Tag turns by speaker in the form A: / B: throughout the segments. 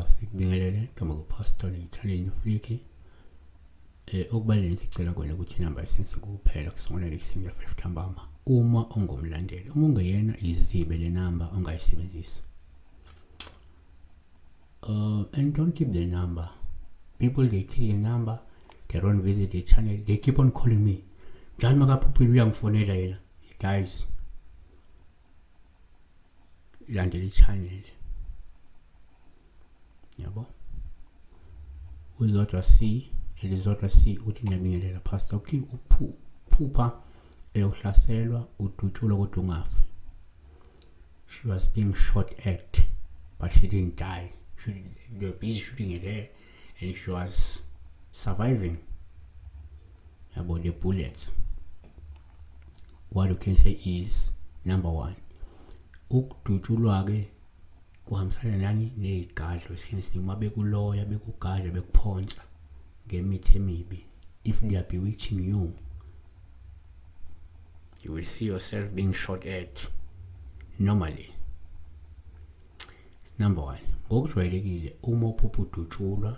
A: Sikubingelele kama kupastor ngithaleni ufliki. Okubalulekile sicela kona ukuthi inamba isense kuphela kusongolela isingle 5 ntambama uma ungumlandeli. Uma ungeyena izibe le number ongayisebenzisa. And don't keep the number. People, they take the number, they don't visit the channel, they keep on calling me. Njalo makaphuphile uyangifonela yena. Guys, landela i-channel. Yabo. Uzodwa C, elizodwa C uthi ngiyabingelela pastor. Okay, uphupha uhlaselwa udutshulwa kodwa ungafi. She was being shot at, but she didn't die. They were busy shooting at her, and she was surviving about the bullets. What you can say is, number one, ukudutshulwa ke kuhambisana nani nezigadlo esikhini uma bekuloya bekugadla bekuphonsa ngemithi emibi. If they are bewitching you, you will see yourself being shot at normally. Number one, ngokujwayelekile uma uphupha udutshulwa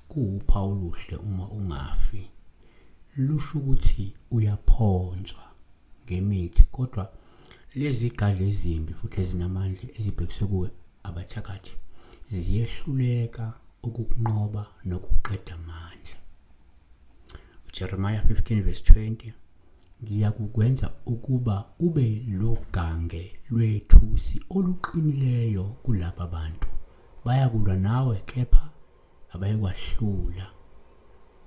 A: kuwuphawu oluhle uma ungafi. Lusho ukuthi uyaphonswa ngemithi, kodwa lezi gadla ezimbi futhi ezinamandla ezibhekiswe kuwe abathakathi ziyehluleka ukukunqoba nokuqeda amandla. Jeremiah 15:20, ngiyakukwenza ukuba ube logange lwethusi oluqinileyo kulabo abantu. Bayakulwa nawe kepha abayikwahlula,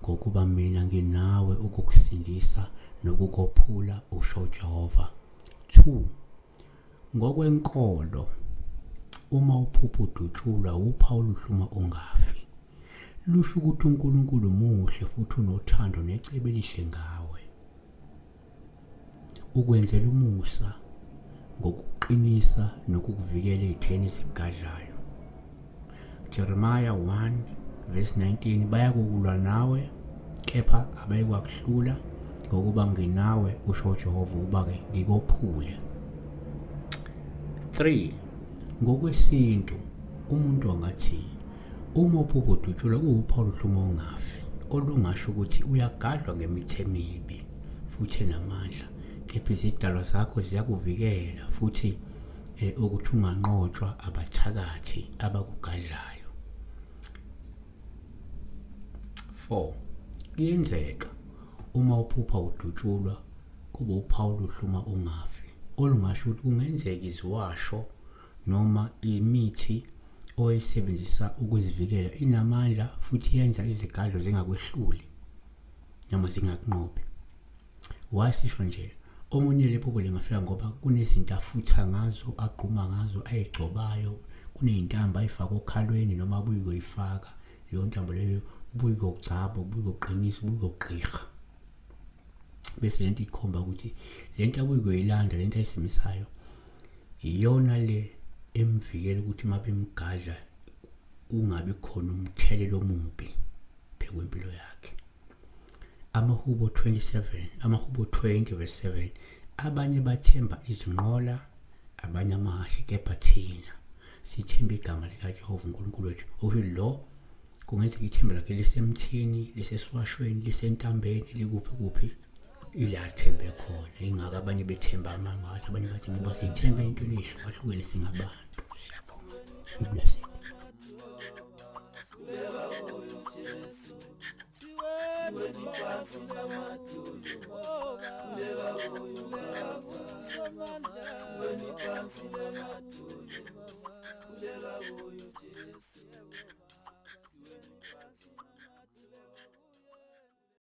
A: ngokuba mina nginawe ukukusindisa nokukophula, usho Jehova. 2, ngokwenkolo uma uphupha udutshulwa uphawu luhluma ungafi. Lusho ukuthi uNkulunkulu muhle futhi unothando necebo elihle ngawe, ukwenzela umusa ngokuqinisa nokukuvikela ezitheni ezigadlayo. Jeremiah 1:19, bayakulwa nawe kepha abayikwakuhlula, ngokuba nginawe, usho Jehova, uba-ke ngikophule. 3, ngokwesintu umuntu angathi uma uphupha udutshulwa kuwuphawu luhluma ungafi, olungasho ukuthi uyagadlwa ngemithi emibi futhi enamandla, kepha izidalwa zakho ziyakuvikela futhi ukuthi unganqotshwa abathakathi abakugadlayo. 4, kuyenzeka uma uphupha udutshulwa kuba uphawu luhluma ungafi, olungasho ukuthi kungenzeka iziwasho noma imithi oyisebenzisa ukuzivikela inamandla futhi yenza izigadlo zingakwehluli noma zingakunqobi. Wasisho nje omunye lephupho lingafika ngoba kunezinto afutha ngazo, agquma ngazo, ayigcobayo, kuney'ntambo ayifaka okhalweni noma abuye kuyifaka. Leyo ntambo leyo ubuye kokugcaba, ubuye kokuqinisa, ubuye kokugqirha. Bese lento ikhomba ukuthi lento abuye kuyilanda, lento ayisimisayo iyona le emvikela ukuthi uma bemgadla ungabi khona umthelelo omubi phekwimpilo yakhe. Amahubo 20:7, abanye bathemba izinqola, abanye amahashi, kepha thina sithemba igama likaJehova uNkulunkulu wethu. Okusho lo kungenzeka ithemba lakhe lisemthini, lisesiwashweni, lisentambeni, likuphi ilathembe khona. Ingaka abanye bethemba amangathi, abanye bathi ngoba sithemba entweni ezihlukahlukene singabantu. Bless you. Siweni phansi lamatulu